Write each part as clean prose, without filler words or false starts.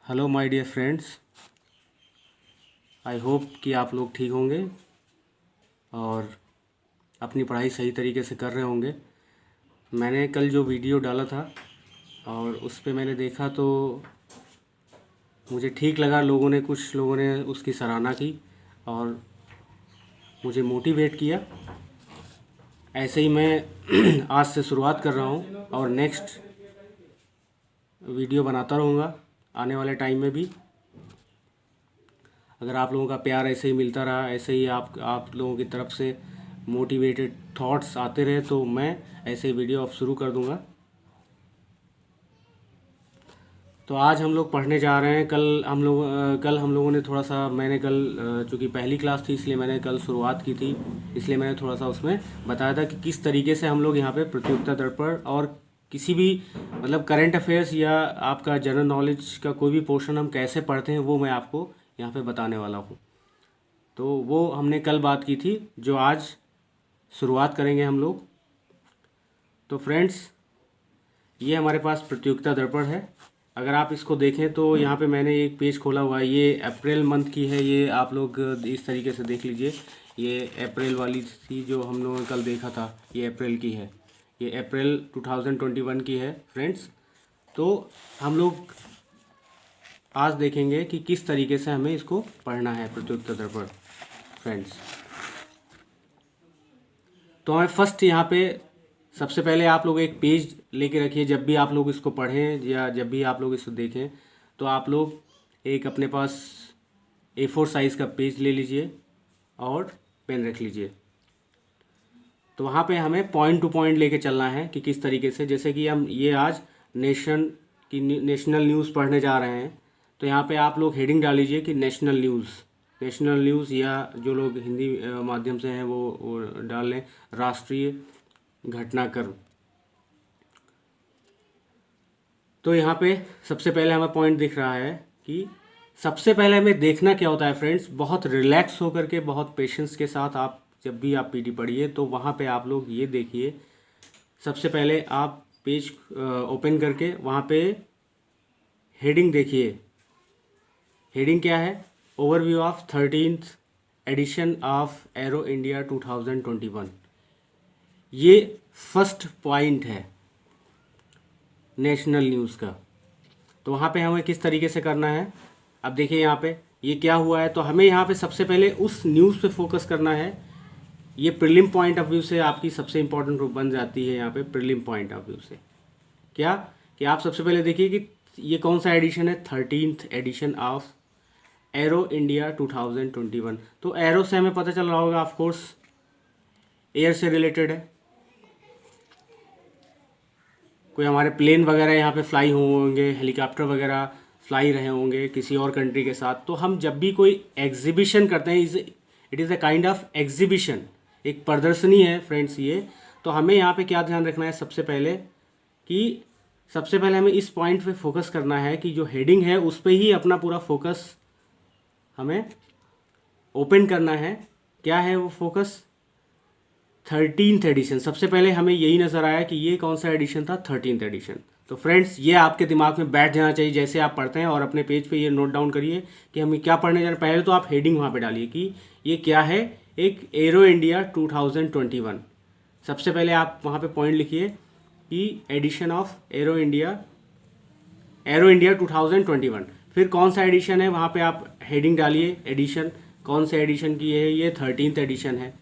Hello my dear friends. I hope कि आप लोग ठीक होंगे और अपनी पढ़ाई सही तरीके से कर रहे होंगे। मैंने कल जो वीडियो डाला था और उस पे मैंने देखा तो मुझे ठीक लगा। कुछ लोगों ने उसकी सराहना की और मुझे मोटिवेट किया। ऐसे ही मैं आज से शुरुआत कर रहा हूँ और नेक्स्ट वीडियो बनाता रहूँगा आने वाले टाइम में भी। अगर आप लोगों का प्यार ऐसे ही मिलता रहा, ऐसे ही आप लोगों की तरफ से मोटिवेटेड थॉट्स आते रहे तो मैं ऐसे ही वीडियो अब शुरू कर दूंगा। तो आज हम लोग पढ़ने जा रहे हैं। कल हम लोगों ने थोड़ा सा, मैंने कल चूँकि पहली क्लास थी इसलिए मैंने कल शुरुआत की थी, इसलिए मैंने थोड़ा सा उसमें बताया था कि किस तरीके से हम लोग यहाँ पे प्रतियोगिता दर्पण और किसी भी मतलब करंट अफेयर्स या आपका जनरल नॉलेज का कोई भी पोर्शन हम कैसे पढ़ते हैं वो मैं आपको यहाँ पे बताने वाला हूँ। तो वो हमने कल बात की थी जो आज शुरुआत करेंगे हम लोग। तो फ्रेंड्स, ये हमारे पास प्रतियोगिता दर्पण है। अगर आप इसको देखें तो यहाँ पे मैंने एक पेज खोला हुआ है, ये अप्रैल मंथ की है। ये आप लोग इस तरीके से देख लीजिए। ये अप्रैल वाली थी जो हम लोगों ने कल देखा था, ये अप्रैल की है। ये अप्रैल 2021 की है फ्रेंड्स। तो हम लोग आज देखेंगे कि किस तरीके से हमें इसको पढ़ना है प्रतियोगिता दर्पण फ्रेंड्स। तो हमें फर्स्ट यहाँ पे सबसे पहले आप लोग एक पेज लेके रखिए। जब भी आप लोग इसको पढ़ें या जब भी आप लोग इसको देखें तो आप लोग एक अपने पास A4 साइज़ का पेज ले लीजिए और पेन रख लीजिए। तो वहाँ पे हमें पॉइंट टू पॉइंट लेके चलना है कि किस तरीके से, जैसे कि हम ये आज नेशनल न्यूज़ पढ़ने जा रहे हैं। तो यहाँ पे आप लोग हेडिंग डाल लीजिए कि नेशनल न्यूज़, या जो लोग हिंदी माध्यम से हैं वो डाल लें राष्ट्रीय घटनाक्रम। तो यहाँ पे सबसे पहले हमें पॉइंट दिख रहा है कि सबसे पहले हमें देखना क्या होता है फ्रेंड्स, बहुत रिलैक्स होकर के, बहुत पेशेंस के साथ आप जब भी आप पीडी पढ़िए तो वहाँ पे आप लोग ये देखिए। सबसे पहले आप पेज ओपन करके वहाँ पे हेडिंग देखिए। हेडिंग क्या है? Overview of 13th edition of aero India 2021। ये फर्स्ट पॉइंट है नेशनल न्यूज़ का। तो वहाँ पे हमें किस तरीके से करना है, अब देखिए यहाँ पे ये क्या हुआ है। तो हमें यहाँ पे सबसे पहले उस न्यूज़ पे फोकस करना है। ये प्रीलिम पॉइंट ऑफ व्यू से आपकी सबसे इंपॉर्टेंट बन जाती है। यहाँ पे प्रीलिम पॉइंट ऑफ व्यू से क्या कि आप सबसे पहले देखिए कि ये कौन सा एडिशन है, 13th edition of aero India 2021। तो एरो से हमें पता चल रहा होगा ऑफ कोर्स एयर से रिलेटेड है। कोई हमारे प्लेन वगैरह यहाँ पे फ्लाई होंगे, हेलीकॉप्टर वगैरह फ्लाई रहे होंगे किसी और कंट्री के साथ। तो हम जब भी कोई एग्जीबिशन करते हैं, it is a kind of exhibition, एक प्रदर्शनी है फ्रेंड्स ये। तो हमें यहाँ पे क्या ध्यान रखना है सबसे पहले कि सबसे पहले हमें इस पॉइंट पे फोकस करना है कि जो हेडिंग है उस पर ही अपना पूरा फोकस हमें ओपन करना है। क्या है वो फोकस? 13th addition. सबसे पहले हमें यही नज़र आया कि ये कौन सा एडिशन था, 13th एडिशन। तो फ्रेंड्स, ये आपके दिमाग में बैठ जाना चाहिए जैसे आप पढ़ते हैं, और अपने पेज पे ये नोट डाउन करिए कि हम क्या पढ़ने जा रहे हैं। पहले तो आप हेडिंग वहाँ पे डालिए कि ये क्या है, एक एरो इंडिया 2021। सबसे पहले आप वहाँ पे पॉइंट लिखिए कि एडिशन ऑफ एरो इंडिया 2021। फिर कौन सा एडिशन है वहाँ पे आप हेडिंग डालिए, एडिशन कौन से एडिशन की है, ये 13th एडिशन है।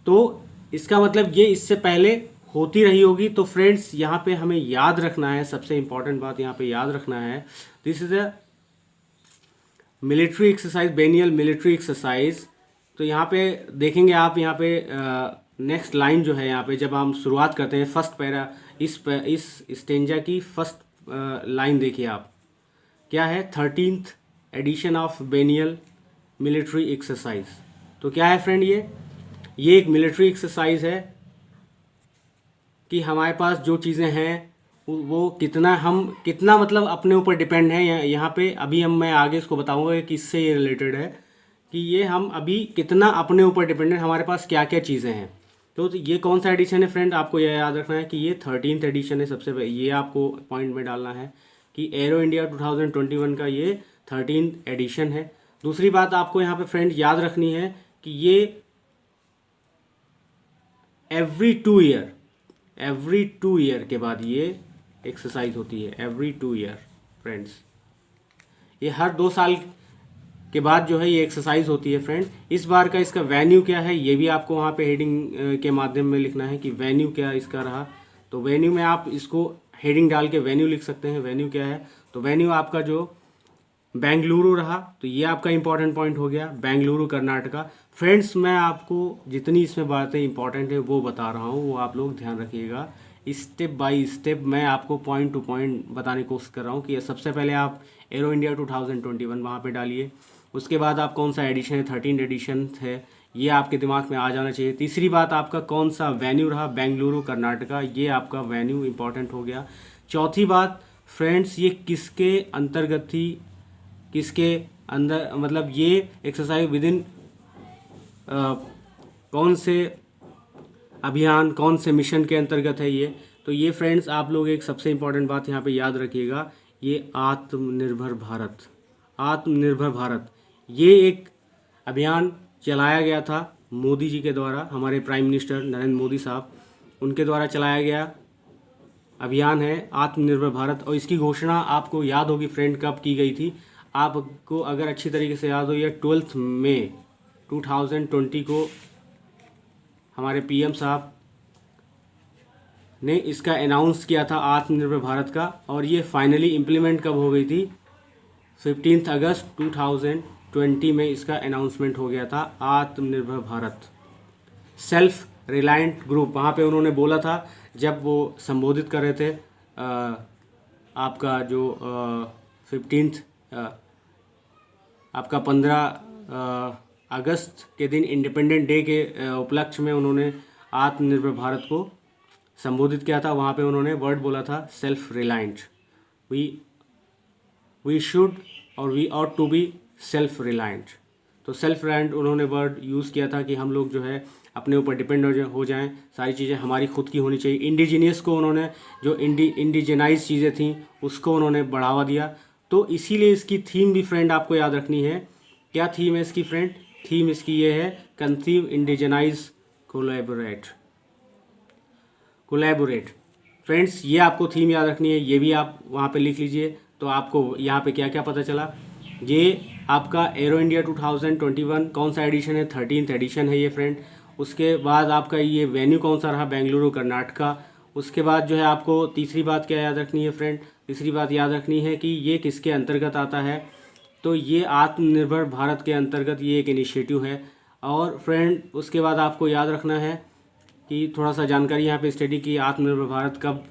तो इसका मतलब ये इससे पहले होती रही होगी। तो फ्रेंड्स, यहाँ पे हमें याद रखना है, सबसे इंपॉर्टेंट बात यहाँ पे याद रखना है, this is a military exercise, biennial military exercise. तो यहाँ पे देखेंगे आप, यहाँ पे नेक्स्ट लाइन जो है, यहाँ पे जब हम शुरुआत करते हैं फर्स्ट पैरा, इस स्टेंजा की फर्स्ट लाइन देखिए आप, क्या है, 13th edition of biennial military exercise. तो क्या है फ्रेंड, ये एक मिलिट्री एक्सरसाइज है कि हमारे पास जो चीज़ें हैं वो कितना मतलब अपने ऊपर डिपेंड है। यहाँ पे अभी मैं आगे इसको बताऊंगा कि इससे ये रिलेटेड है कि ये हम अभी कितना अपने ऊपर डिपेंडेंट, हमारे पास क्या क्या चीज़ें हैं। तो ये कौन सा एडिशन है फ्रेंड, आपको यह याद रखना है कि ये 13th एडिशन है। सबसे पहले ये आपको पॉइंट में डालना है कि एरो इंडिया 2021 का ये 13th एडिशन है। दूसरी बात आपको यहाँ पे फ्रेंड याद रखनी है कि ये एवरी 2 ईयर के बाद ये एक्सरसाइज होती है, एवरी 2 ईयर फ्रेंड्स। ये हर 2 साल के बाद जो है ये एक्सरसाइज होती है फ्रेंड। इस बार का इसका वेन्यू क्या है ये भी आपको वहाँ पे हेडिंग के माध्यम में लिखना है कि वेन्यू क्या इसका रहा। तो वेन्यू में आप इसको हेडिंग डाल के वेन्यू लिख सकते हैं, वेन्यू क्या है। तो वेन्यू आपका जो बेंगलुरु रहा, तो ये आपका इंपॉर्टेंट पॉइंट हो गया, बेंगलुरु कर्नाटका। फ्रेंड्स मैं आपको जितनी इसमें बातें इंपॉर्टेंट है वो बता रहा हूँ, वो आप लोग ध्यान रखिएगा। स्टेप बाय स्टेप मैं आपको पॉइंट टू पॉइंट बताने की कोशिश कर रहा हूँ कि सबसे पहले आप एरो इंडिया 2021 वहाँ पे डालिए। उसके बाद आप कौन सा एडिशन है, 13 एडिशन है, ये आपके दिमाग में आ जाना चाहिए। तीसरी बात आपका कौन सा वेन्यू रहा, बेंगलुरु कर्नाटका, ये आपका वेन्यू इंपॉर्टेंट हो गया। चौथी बात फ्रेंड्स ये किसके अंतर्गत थी, किसके अंदर, मतलब ये एक्सरसाइज विद इन कौन से अभियान, कौन से मिशन के अंतर्गत है ये। तो ये फ्रेंड्स आप लोग एक सबसे इम्पॉर्टेंट बात यहाँ पे याद रखिएगा, ये आत्मनिर्भर भारत, आत्मनिर्भर भारत ये एक अभियान चलाया गया था मोदी जी के द्वारा, हमारे प्राइम मिनिस्टर नरेंद्र मोदी साहब, उनके द्वारा चलाया गया अभियान है आत्मनिर्भर भारत। और इसकी घोषणा आपको याद होगी फ्रेंड कब की गई थी, आपको अगर अच्छी तरीके से याद हो, ये 12 मई 2020 को हमारे पीएम साहब ने इसका अनाउंस किया था आत्मनिर्भर भारत का। और ये फाइनली इम्प्लीमेंट कब हो गई थी, 15 अगस्त 2020 में इसका अनाउंसमेंट हो गया था आत्मनिर्भर भारत। सेल्फ रिलायंट ग्रुप, वहाँ पे उन्होंने बोला था जब वो संबोधित कर रहे थे आपका जो 15 आपका 15 अगस्त के दिन इंडिपेंडेंट डे के उपलक्ष्य में उन्होंने आत्मनिर्भर भारत को संबोधित किया था। वहाँ पे उन्होंने वर्ड बोला था सेल्फ रिलायंट, वी शुड और we ought to be self reliant. तो सेल्फ रिलायंट उन्होंने वर्ड यूज़ किया था कि हम लोग जो है अपने ऊपर डिपेंड हो जाएं, सारी चीज़ें हमारी खुद की होनी चाहिए। इंडिजीनियस को उन्होंने जो इंडिजिनाइज चीज़ें थी उसको उन्होंने बढ़ावा दिया। तो इसीलिए इसकी थीम भी फ्रेंड आपको याद रखनी है। क्या थीम है इसकी फ्रेंड, थीम इसकी ये है कंसीव, इंडिजिनाइज, कोलैबोरेट। फ्रेंड्स ये आपको थीम याद रखनी है, ये भी आप वहाँ पे लिख लीजिए। तो आपको यहाँ पे क्या क्या पता चला, ये आपका एरो इंडिया 2021 कौन सा एडिशन है, 13th एडिशन है ये फ्रेंड। उसके बाद आपका ये वेन्यू कौन सा रहा, बेंगलुरु कर्नाटका। उसके बाद जो है आपको तीसरी बात क्या याद रखनी है फ्रेंड, तीसरी बात याद रखनी है कि ये किसके अंतर्गत आता है। तो ये आत्मनिर्भर भारत के अंतर्गत ये एक इनिशिएटिव है। और फ्रेंड उसके बाद आपको याद रखना है कि थोड़ा सा जानकारी यहाँ पे स्टडी की आत्मनिर्भर भारत कब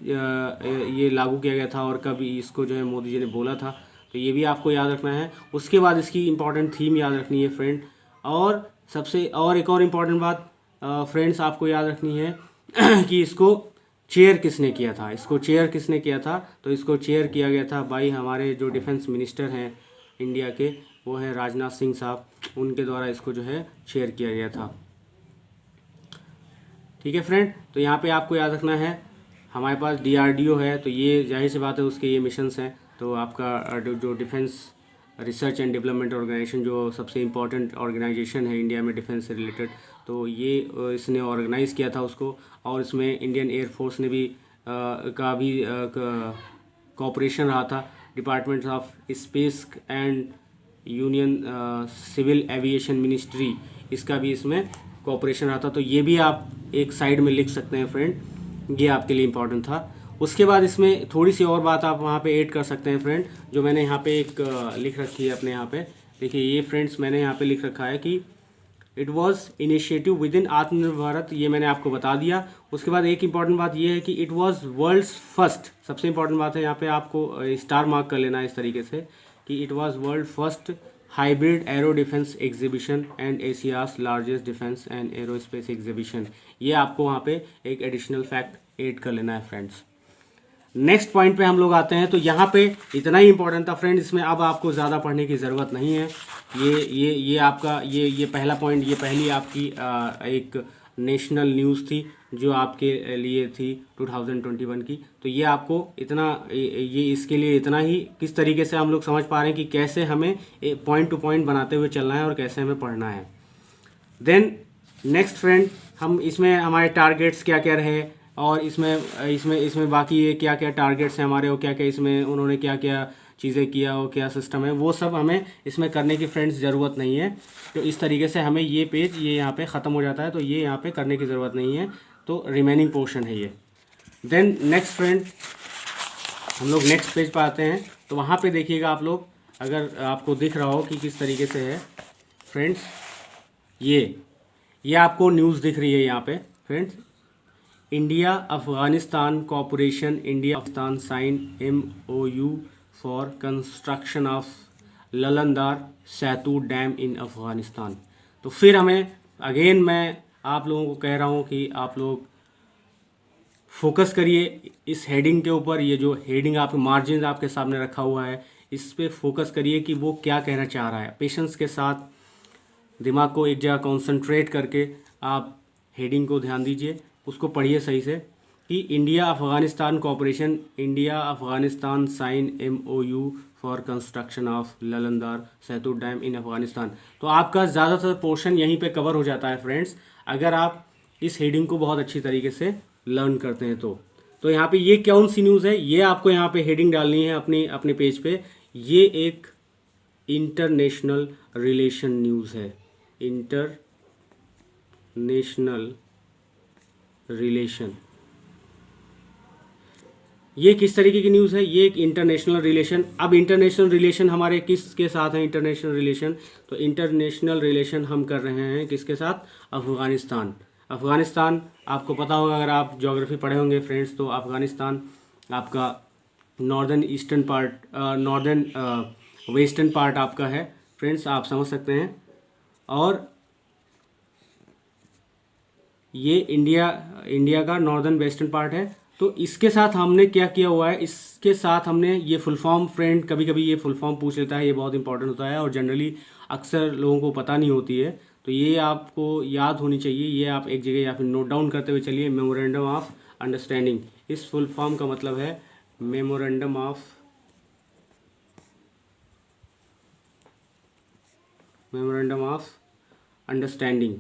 ये लागू किया गया था और कब इसको जो है मोदी जी ने बोला था, तो ये भी आपको याद रखना है। उसके बाद इसकी इम्पॉर्टेंट थीम याद रखनी है फ्रेंड। और सबसे और एक और इम्पॉर्टेंट बात फ्रेंड्स आपको याद रखनी है कि इसको चेयर किसने किया था, इसको चेयर किसने किया था। तो इसको चेयर किया गया था भाई हमारे जो डिफेंस मिनिस्टर हैं इंडिया के, वो हैं राजनाथ सिंह साहब, उनके द्वारा इसको जो है चेयर किया गया था। ठीक है फ्रेंड, तो यहाँ पे आपको याद रखना है हमारे पास DRDO है, तो ये जाहिर सी बात है उसके ये मिशंस हैं। तो आपका जो defence research and development organisation जो सबसे इम्पॉर्टेंट ऑर्गेनाइजेशन है इंडिया में डिफेंस से रिलेटेड, तो ये इसने ऑर्गेनाइज़ किया था उसको। और इसमें इंडियन एयरफोर्स ने भी का भी कोऑपरेशन रहा था। Department of space and union civil aviation ministry, इसका भी इसमें कोऑपरेशन रहा था। तो ये भी आप एक साइड में लिख सकते हैं फ्रेंड, ये आपके लिए इम्पॉर्टेंट था। उसके बाद इसमें थोड़ी सी और बात आप वहाँ पे ऐड कर सकते हैं फ्रेंड, जो मैंने यहाँ पे एक लिख रखी है अपने यहाँ पे। देखिए ये फ्रेंड्स मैंने यहाँ पे लिख रखा है कि it was initiative with in आत्मनिर्भर भारत, ये मैंने आपको बता दिया। उसके बाद एक इम्पॉर्टेंट बात ये है कि इट वाज वर्ल्ड्स फर्स्ट, सबसे इम्पॉर्टेंट बात है यहाँ पे आपको स्टार मार्क कर लेना है इस तरीके से कि it was world first hybrid arrow defence exhibition and Asia's largest defence and aerospace exhibition. ये आपको वहाँ पे एक एडिशनल फैक्ट ऐड कर लेना है फ्रेंड्स। नेक्स्ट पॉइंट पे हम लोग आते हैं। तो यहाँ पे इतना ही इंपॉर्टेंट था फ्रेंड, इसमें अब आपको ज़्यादा पढ़ने की ज़रूरत नहीं है। ये आपका ये पहला पॉइंट, ये पहली आपकी एक नेशनल न्यूज़ थी जो आपके लिए थी 2021 की। तो ये आपको इतना ये इसके लिए इतना ही, किस तरीके से हम लोग समझ पा रहे हैं कि कैसे हमें पॉइंट टू पॉइंट बनाते हुए चलना है और कैसे हमें पढ़ना है। देन नेक्स्ट फ्रेंड, हम इसमें हमारे टारगेट्स क्या क्या रहे और इसमें इसमें इसमें बाकी ये क्या क्या टारगेट्स हैं हमारे, और क्या क्या इसमें उन्होंने क्या क्या चीज़ें किया और क्या सिस्टम है, वो सब हमें इसमें करने की फ्रेंड्स ज़रूरत नहीं है। तो इस तरीके से हमें ये पेज ये यहाँ पे ख़त्म हो जाता है, तो ये यहाँ पे करने की ज़रूरत नहीं है। तो रिमेनिंग पोर्शन है ये। देन नेक्स्ट फ्रेंड, हम लोग नेक्स्ट पेज पर आते हैं। तो वहाँ पे देखिएगा आप लोग, अगर आपको दिख रहा हो कि किस तरीके से है फ्रेंड्स, ये आपको न्यूज़ दिख रही है यहाँ पे friends. India Afghanistan cooperation, India Afghanistan sign MOU for construction of Lalandar सेतु डैम इन अफगानिस्तान। तो फिर हमें अगेन मैं आप लोगों को कह रहा हूँ कि आप लोग फोकस करिए इस हेडिंग के ऊपर। ये जो हेडिंग आपके मार्जिन आपके सामने रखा हुआ है, इस पे फोकस करिए कि वो क्या कहना चाह रहा है। पेशेंस के साथ दिमाग को एक जगह कंसंट्रेट करके आप हेडिंग को ध्यान दीजिए, उसको पढ़िए सही से कि India Afghanistan cooperation, India Afghanistan sign MOU for construction of Lalandar सेतु डैम इन अफगानिस्तान। तो आपका ज़्यादातर पोर्शन यहीं पे कवर हो जाता है फ्रेंड्स, अगर आप इस हेडिंग को बहुत अच्छी तरीके से लर्न करते हैं तो यहाँ पे ये कौन सी न्यूज़ है, ये आपको यहाँ पे हेडिंग डालनी है अपने पेज पे। ये एक इंटरनेशनल रिलेशन न्यूज़ है, इंटरनेशनल रिलेशन। ये किस तरीके की न्यूज़ है, ये एक इंटरनेशनल रिलेशन। अब इंटरनेशनल रिलेशन हमारे किसके साथ है इंटरनेशनल रिलेशन, तो इंटरनेशनल रिलेशन हम कर रहे हैं किसके साथ, अफगानिस्तान। अफगानिस्तान आपको पता होगा, अगर आप ज्योग्राफी पढ़े होंगे फ्रेंड्स, तो अफगानिस्तान आपका northern eastern part, northern western part आपका है फ्रेंड्स, आप समझ सकते हैं। और ये इंडिया का नॉर्दर्न वेस्टर्न पार्ट है। तो इसके साथ हमने क्या किया हुआ है, इसके साथ हमने ये फुल फॉर्म, फ्रेंड कभी कभी ये फुल फॉर्म पूछ लेता है, ये बहुत इंपॉर्टेंट होता है और जनरली अक्सर लोगों को पता नहीं होती है। तो ये आपको याद होनी चाहिए, ये आप एक जगह या फिर नोट डाउन करते हुए चलिए। मेमोरेंडम ऑफ अंडरस्टैंडिंग, इस फुल फॉर्म का मतलब है मेमोरेंडम ऑफ अंडरस्टैंडिंग।